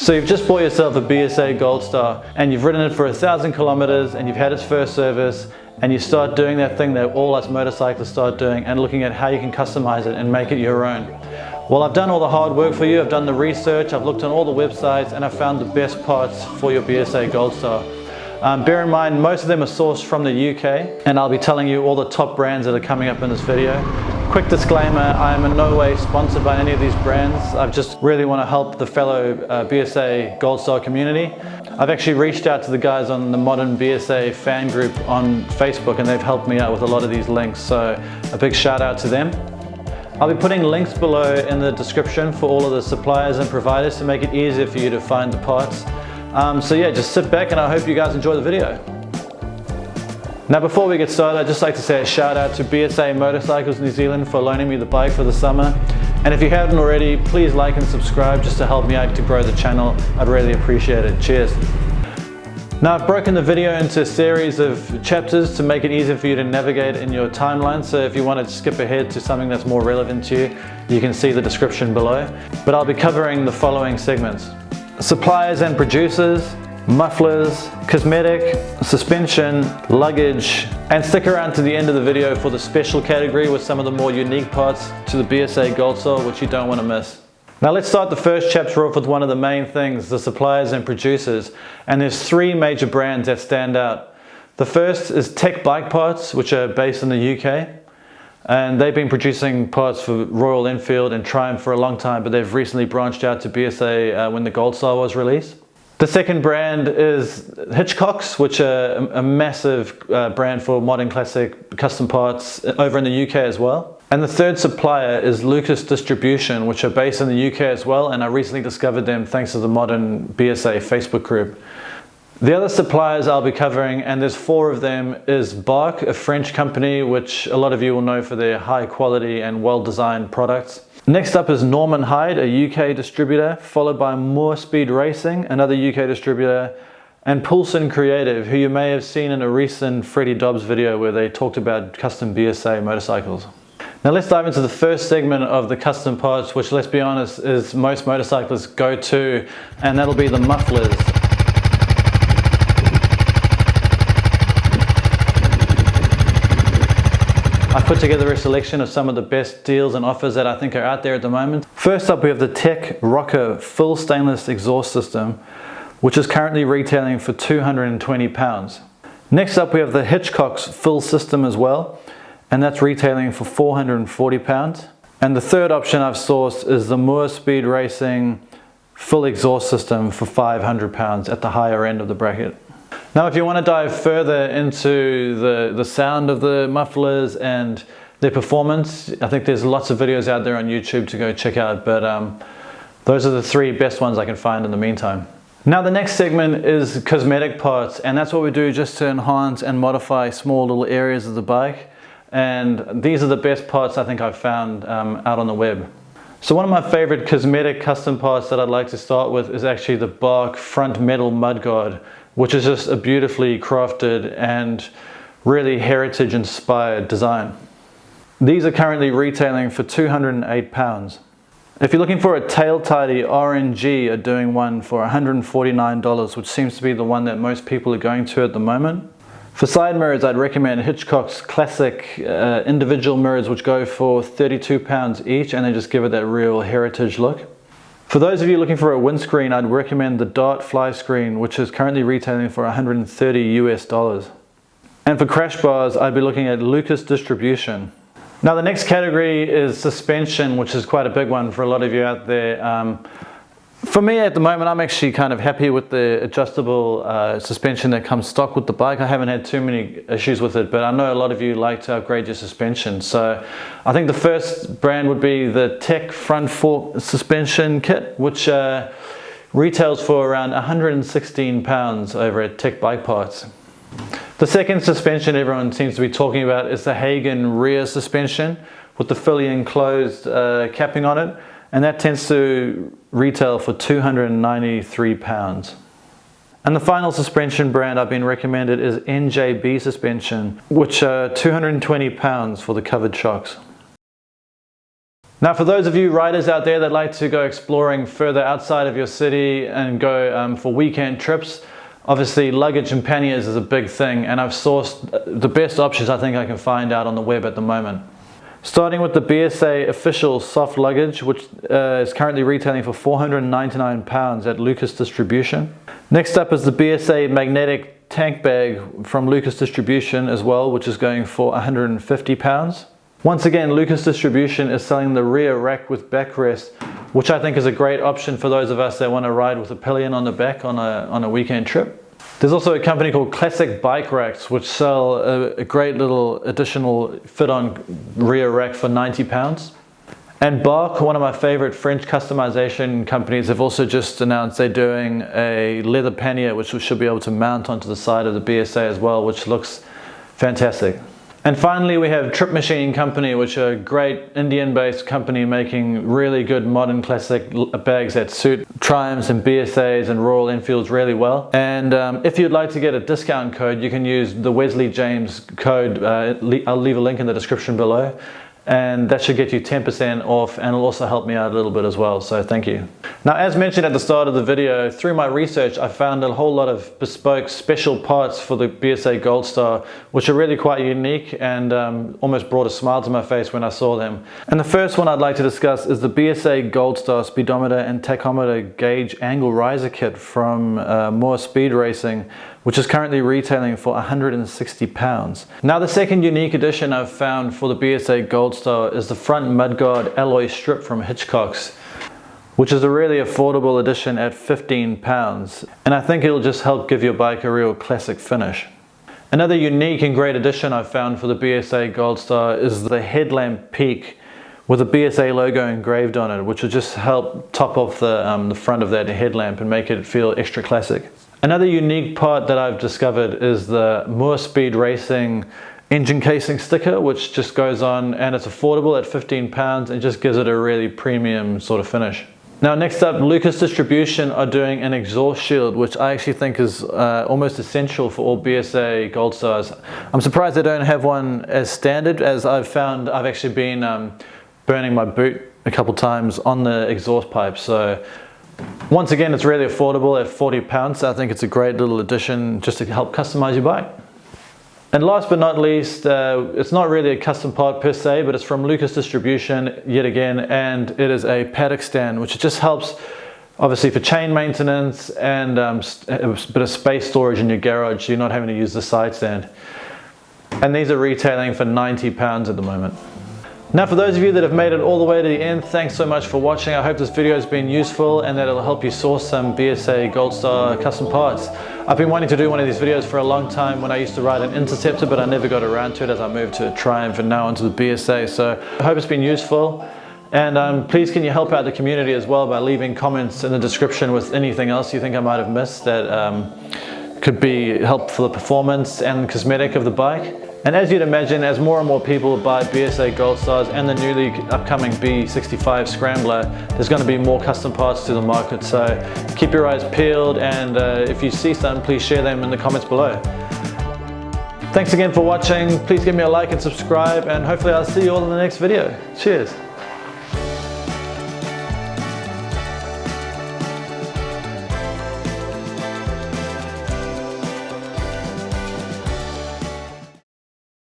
So you've just bought yourself a BSA Goldstar and you've ridden it for 1,000 kilometers and you've had its first service, and you start doing that thing that all us motorcyclists start doing and looking at how you can customize it and make it your own. Well, I've done all the hard work for you, I've done the research, I've looked on all the websites, and I've found the best parts for your BSA Goldstar. Bear in mind, most of them are sourced from the UK, and I'll be telling you all the top brands that are coming up in this video. Quick disclaimer, I am in no way sponsored by any of these brands. I just really want to help the fellow BSA Goldstar community. I've actually reached out to the guys on the Modern BSA fan group on Facebook, and they've helped me out with a lot of these links, so a big shout out to them. I'll be putting links below in the description for all of the suppliers and providers to make it easier for you to find the parts. So yeah, just sit back and I hope you guys enjoy the video. Now before we get started, I'd just like to say a shout out to BSA Motorcycles New Zealand for loaning me the bike for the summer. And if you haven't already, please like and subscribe just to help me out to grow the channel. I'd really appreciate it. Cheers. Now I've broken the video into a series of chapters to make it easier for you to navigate in your timeline. So if you want to skip ahead to something that's more relevant to you, you can see the description below. But I'll be covering the following segments: suppliers and producers, mufflers, cosmetic, suspension, luggage, and stick around to the end of the video for the special category with some of the more unique parts to the BSA Goldstar, which you don't want to miss. Now let's start the first chapter off with one of the main things, the suppliers and producers. And there's three major brands that stand out. The first is Tech Bike Parts, which are based in the UK. And they've been producing parts for Royal Enfield and Triumph for a long time, but they've recently branched out to BSA when the Goldstar was released. The second brand is Hitchcock's, which are a massive brand for modern classic custom parts over in the UK as well. And the third supplier is Luggage Distribution, which are based in the UK as well, and I recently discovered them thanks to the Modern BSA Facebook group. The other suppliers I'll be covering, and there's four of them, is Bark, a French company, which a lot of you will know for their high quality and well-designed products. Next up is Norman Hyde, a UK distributor, followed by Moore Speed Racing, another UK distributor, and Poulsen Creative, who you may have seen in a recent Freddie Dobbs video where they talked about custom BSA motorcycles. Now let's dive into the first segment of the custom parts, which, let's be honest, is most motorcyclists go to, and that'll be the mufflers. I put together a selection of some of the best deals and offers that I think are out there at the moment. First up, we have the Tech Rocker full stainless exhaust system, which is currently retailing for £220. Next up, we have the Hitchcock's full system as well, and that's retailing for £440. And the third option I've sourced is the Moore Speed Racing full exhaust system for £500 at the higher end of the bracket. Now if you want to dive further into the sound of the mufflers and their performance, I think there's lots of videos out there on YouTube to go check out, but those are the three best ones I can find in the meantime. Now the next segment is cosmetic parts, and that's what we do just to enhance and modify small little areas of the bike. And these are the best parts I think I've found out on the web. So one of my favorite cosmetic custom parts that I'd like to start with is actually the Bark front metal mudguard, which is just a beautifully crafted and really heritage inspired design. These are currently retailing for £208. If you're looking for a tail tidy, RNG are doing one for $149, which seems to be the one that most people are going to at the moment. For side mirrors, I'd recommend Hitchcock's classic individual mirrors, which go for £32 each, and they just give it that real heritage look. For those of you looking for a windscreen, I'd recommend the Dart Fly Screen, which is currently retailing for $130 US. And for crash bars, I'd be looking at Luggage Distribution. Now the next category is suspension, which is quite a big one for a lot of you out there. For me at the moment, I'm actually kind of happy with the adjustable suspension that comes stock with the bike. I haven't had too many issues with it, but I know a lot of you like to upgrade your suspension. So I think the first brand would be the Tech Front Fork Suspension Kit, which retails for around £116 over at Tech Bike Parts. The second suspension everyone seems to be talking about is the Hagen rear suspension with the fully enclosed capping on it. And that tends to retail for £293. And the final suspension brand I've been recommended is NJB Suspension, which are £220 for the covered shocks. Now for those of you riders out there that like to go exploring further outside of your city and go for weekend trips, obviously luggage and panniers is a big thing, and I've sourced the best options I think I can find out on the web at the moment. Starting with the BSA official soft luggage, which is currently retailing for £499 at Lucas Distribution. Next up is the BSA magnetic tank bag from Lucas Distribution as well, which is going for £150. Once again, Lucas Distribution is selling the rear rack with backrest, which I think is a great option for those of us that want to ride with a pillion on the back on a weekend trip. There's also a company called Classic Bike Racks, which sell a great little additional fit-on rear rack for £90. And Bark, one of my favorite French customization companies, have also just announced they're doing a leather pannier, which we should be able to mount onto the side of the BSA as well, which looks fantastic. And finally, we have Trip Machine Company, which are a great Indian-based company making really good modern classic bags that suit Triumphs and BSAs and Royal Enfields really well. And if you'd like to get a discount code, you can use the Wesley James code. I'll leave a link in the description below. And that should get you 10% off, and it'll also help me out a little bit as well, so thank you. Now, as mentioned at the start of the video, through my research I found a whole lot of bespoke special parts for the BSA Goldstar, which are really quite unique and almost brought a smile to my face when I saw them. And the first one I'd like to discuss is the BSA Goldstar speedometer and tachometer gauge angle riser kit from More Speed Racing, which is currently retailing for £160. Now the second unique addition I've found for the BSA Goldstar is the front mudguard alloy strip from Hitchcock's, which is a really affordable addition at £15, and I think it'll just help give your bike a real classic finish. Another unique and great addition I've found for the BSA Goldstar is the headlamp peak with a BSA logo engraved on it, which will just help top off the front of that headlamp and make it feel extra classic. Another unique part that I've discovered is the More Speed Racing engine casing sticker, which just goes on, and it's affordable at £15 and just gives it a really premium sort of finish. Now next up, Lucas Distribution are doing an exhaust shield, which I actually think is almost essential for all BSA Goldstars. I'm surprised they don't have one as standard, as I've found I've actually been burning my boot a couple times on the exhaust pipe. So once again, it's really affordable at £40, so I think it's a great little addition just to help customize your bike. And last but not least, it's not really a custom part per se, but it's from Lucas Distribution yet again, and it is a paddock stand, which just helps obviously for chain maintenance and a bit of space storage in your garage, so you're not having to use the side stand. And these are retailing for £90 at the moment. Now for those of you that have made it all the way to the end, thanks so much for watching. I hope this video has been useful and that it'll help you source some BSA Goldstar custom parts. I've been wanting to do one of these videos for a long time when I used to ride an Interceptor, but I never got around to it as I moved to a Triumph and now onto the BSA. So I hope it's been useful. And please can you help out the community as well by leaving comments in the description with anything else you think I might have missed that could be helpful for the performance and cosmetic of the bike. And as you'd imagine, as more and more people buy BSA Goldstars and the newly upcoming B65 Scrambler, there's going to be more custom parts to the market. So keep your eyes peeled, and if you see some, please share them in the comments below. Thanks again for watching. Please give me a like and subscribe, and hopefully I'll see you all in the next video. Cheers.